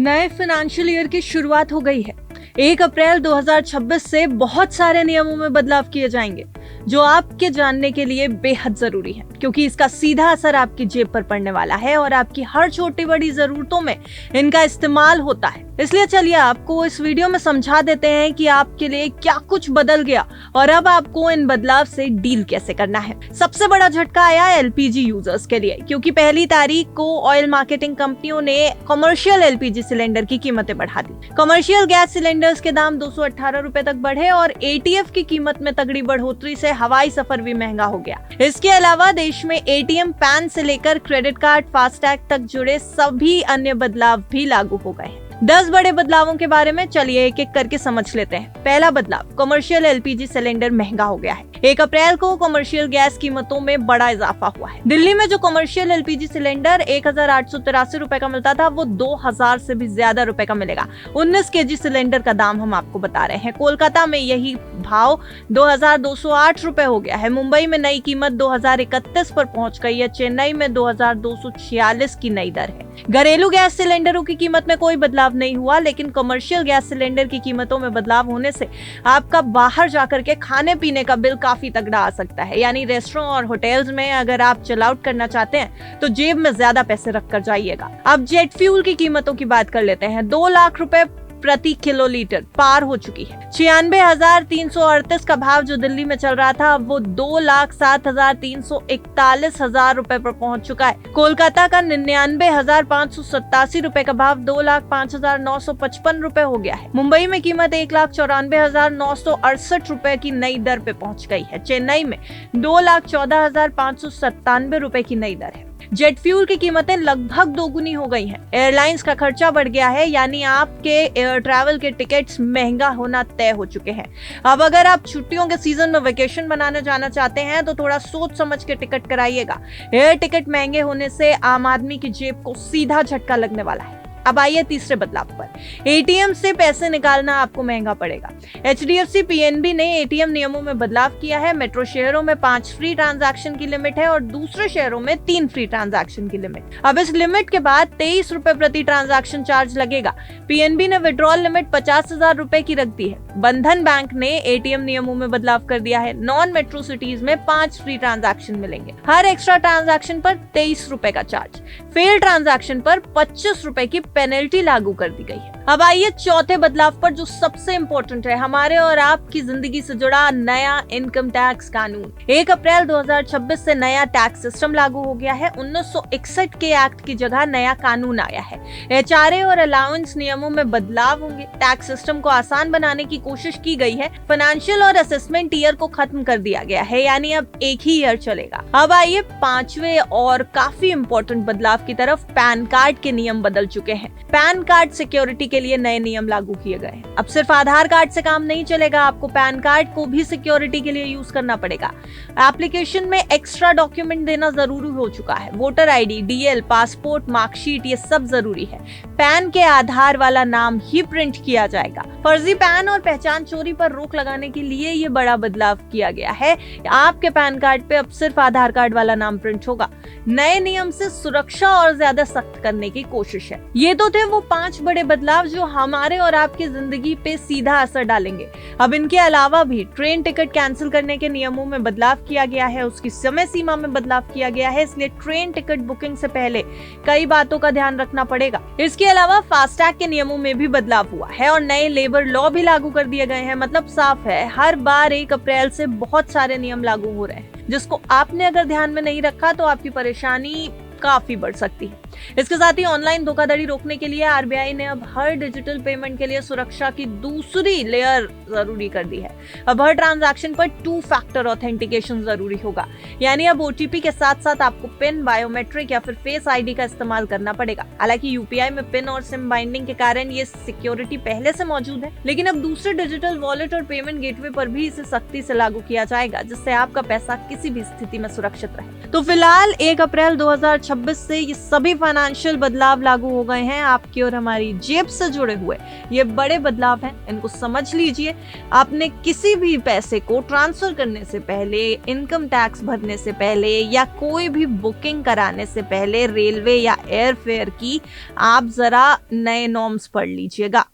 नए financial year की शुरुआत हो गई है। 1 अप्रैल 2026 से बहुत सारे नियमों में बदलाव किए जाएंगे जो आपके जानने के लिए बेहद जरूरी है, क्योंकि इसका सीधा असर आपकी जेब पर पड़ने वाला है और आपकी हर छोटी बड़ी जरूरतों में इनका इस्तेमाल होता है। इसलिए चलिए आपको इस वीडियो में समझा देते हैं कि आपके लिए क्या कुछ बदल गया और अब आपको इन बदलाव से डील कैसे करना है। सबसे बड़ा झटका आया एलपीजी यूजर्स के लिए, क्योंकि 1 तारीख को ऑयल मार्केटिंग कंपनियों ने कमर्शियल एलपीजी सिलेंडर की कीमतें बढ़ा दी। कमर्शियल गैस सिलेंडर्स के दाम 218 रुपए तक बढ़े और एटीएफ की कीमत में तगड़ी बढ़ोतरी से हवाई सफर भी महंगा हो गया। इसके अलावा देश में एटीएम, पैन से लेकर क्रेडिट कार्ड, फास्टैग तक जुड़े सभी अन्य बदलाव भी लागू हो गए हैं। 10 बड़े बदलावों के बारे में चलिए एक एक करके समझ लेते हैं। पहला बदलाव, कमर्शियल एलपीजी सिलेंडर महंगा हो गया है। 1 अप्रैल को कमर्शियल गैस कीमतों में बड़ा इजाफा हुआ है। दिल्ली में जो कमर्शियल एलपीजी सिलेंडर 1883 रुपए का मिलता था, वो 2000 से भी ज्यादा रुपए का मिलेगा। 19 केजी सिलेंडर का दाम हम आपको बता रहे हैं। कोलकाता में यही भाव 2208 रुपए हो गया है। मुंबई में नई कीमत 2031 पर पहुंच गई है। चेन्नई में 2246 की नई दर है। घरेलू गैस सिलेंडरों की कीमत में कोई बदलाव नहीं हुआ, लेकिन कमर्शियल गैस सिलेंडर की कीमतों में बदलाव होने से आपका बाहर जाकर के खाने पीने का बिल काफी तगड़ा आ सकता है। यानी रेस्टोरेंट और होटल्स में अगर आप चिल आउट करना चाहते हैं तो जेब में ज्यादा पैसे रख कर जाइएगा। अब जेट फ्यूल की कीमतों की बात कर लेते हैं। 2 लाख रुपए प्रति किलोलीटर पार हो चुकी है। 96,338 का भाव जो दिल्ली में चल रहा था, अब वो 2,07,341 रुपए पर पहुंच चुका है। कोलकाता का 99,587 रुपए का भाव 2,05,955 रुपए हो गया है। मुंबई में कीमत 1,94,968 रुपए की नई दर पे पहुंच गई है। चेन्नई में 2,14,597 रुपए की नई दर है। जेट फ्यूल की कीमतें लगभग दोगुनी हो गई हैं। एयरलाइंस का खर्चा बढ़ गया है, यानी आपके एयर ट्रैवल के टिकट्स महंगा होना तय हो चुके हैं। अब अगर आप छुट्टियों के सीजन में वेकेशन बनाने जाना चाहते हैं तो थोड़ा सोच समझ के टिकट कराइएगा। एयर टिकट महंगे होने से आम आदमी की जेब को सीधा झटका लगने वाला है। अब आइए तीसरे बदलाव पर। एटीएम से पैसे निकालना आपको महंगा पड़ेगा। एचडीएफसी पीएनबी ने एटीएम नियमों में बदलाव किया है। मेट्रो शहरों में 5 फ्री ट्रांजैक्शन की लिमिट है और दूसरे शहरों में 3 फ्री ट्रांजैक्शन की लिमिट। अब इस लिमिट के बाद 23 रुपए प्रति ट्रांजैक्शन चार्ज लगेगा। पीएनबी ने विड्रॉल लिमिट 50,000 रुपए की रख दी है। बंधन बैंक ने एटीएम नियमों में बदलाव कर दिया है। नॉन मेट्रो सिटीज में 5 फ्री ट्रांजैक्शन मिलेंगे। हर एक्स्ट्रा ट्रांजैक्शन पर 23 रुपए का चार्ज। फेल ट्रांजैक्शन पर 25 रुपए की पेनल्टी लागू कर दी गई है। अब आइए चौथे बदलाव पर, जो सबसे इंपॉर्टेंट है, हमारे और आपकी जिंदगी से जुड़ा नया इनकम टैक्स कानून। 1 अप्रैल 2026 से नया टैक्स सिस्टम लागू हो गया है। 1961 के एक्ट की जगह नया कानून आया है। एचआरए और अलाउंस नियमों में बदलाव होंगे। टैक्स सिस्टम को आसान बनाने की कोशिश की गई है। फाइनेंशियल और असेसमेंट ईयर को खत्म कर दिया गया है, यानी अब एक ही ईयर चलेगा। अब आइए 5वें और काफी इंपॉर्टेंट बदलाव की तरफ। पैन कार्ड के नियम बदल चुके हैं। पैन कार्ड सिक्योरिटी के लिए नए नियम लागू किए गए हैं। अब सिर्फ आधार कार्ड से काम नहीं चलेगा, आपको पैन कार्ड को भी सिक्योरिटी के लिए यूज करना पड़ेगा। एप्लीकेशन में एक्स्ट्रा डॉक्यूमेंट देना जरूरी हो चुका है। Voter ID, DL, passport, marksheet, ये सब जरूरी है। पैन के आधार वाला नाम ही प्रिंट किया जाएगा। फर्जी पैन और पहचान चोरी पर रोक लगाने के लिए ये बड़ा बदलाव किया गया है। आपके पैन कार्ड पे अब सिर्फ आधार कार्ड वाला नाम प्रिंट होगा। नए नियम से सुरक्षा और ज्यादा सख्त करने की कोशिश है। ये तो थे वो 5 बड़े बदलाव जो हमारे और आपकी जिंदगी पे सीधा असर डालेंगे। अब इनके अलावा भी ट्रेन टिकट कैंसिल करने के नियमों में बदलाव किया गया है। उसकी समय सीमा में बदलाव किया गया है, इसलिए ट्रेन टिकट बुकिंग से पहले कई बातों का ध्यान रखना पड़ेगा। इसके अलावा फास्टैग के नियमों में भी बदलाव हुआ है और नए लेबर लॉ भी लागू कर दिए गए हैं। मतलब साफ है, हर बार 1 अप्रैल से बहुत सारे नियम लागू हो रहे हैं, जिसको आपने अगर ध्यान में नहीं रखा तो आपकी परेशानी काफी बढ़ सकती है। इसके साथ ही ऑनलाइन धोखाधड़ी रोकने के लिए आरबीआई ने अब हर डिजिटल पेमेंट के लिए सुरक्षा की दूसरी लेयर जरूरी कर दी है। अब हर ट्रांजैक्शन पर 2 फैक्टर ऑथेंटिकेशन जरूरी होगा, यानी अब ओटीपी के साथ साथ आपको पिन, बायोमेट्रिक या फिर फेस आईडी का इस्तेमाल करना पड़ेगा। हालांकि यूपीआई में पिन और सिम बाइंडिंग के कारण ये सिक्योरिटी पहले से मौजूद है, लेकिन अब दूसरे डिजिटल वॉलेट और पेमेंट गेटवे पर भी इसे सख्ती से लागू किया जाएगा, जिससे आपका पैसा किसी भी स्थिति में सुरक्षित रहे। तो फिलहाल 1 अप्रैल 2026 2026 से ये सभी फाइनेंशियल बदलाव लागू हो गए हैं, आपकी और हमारी जेब से जुड़े हुए ये बड़े बदलाव हैं, इनको समझ लीजिए। आपने किसी भी पैसे को ट्रांसफर करने से पहले, इनकम टैक्स भरने से पहले या कोई भी बुकिंग कराने से पहले रेलवे या एयर फेयर की आप जरा नए नॉर्म्स पढ़ लीजिएगा।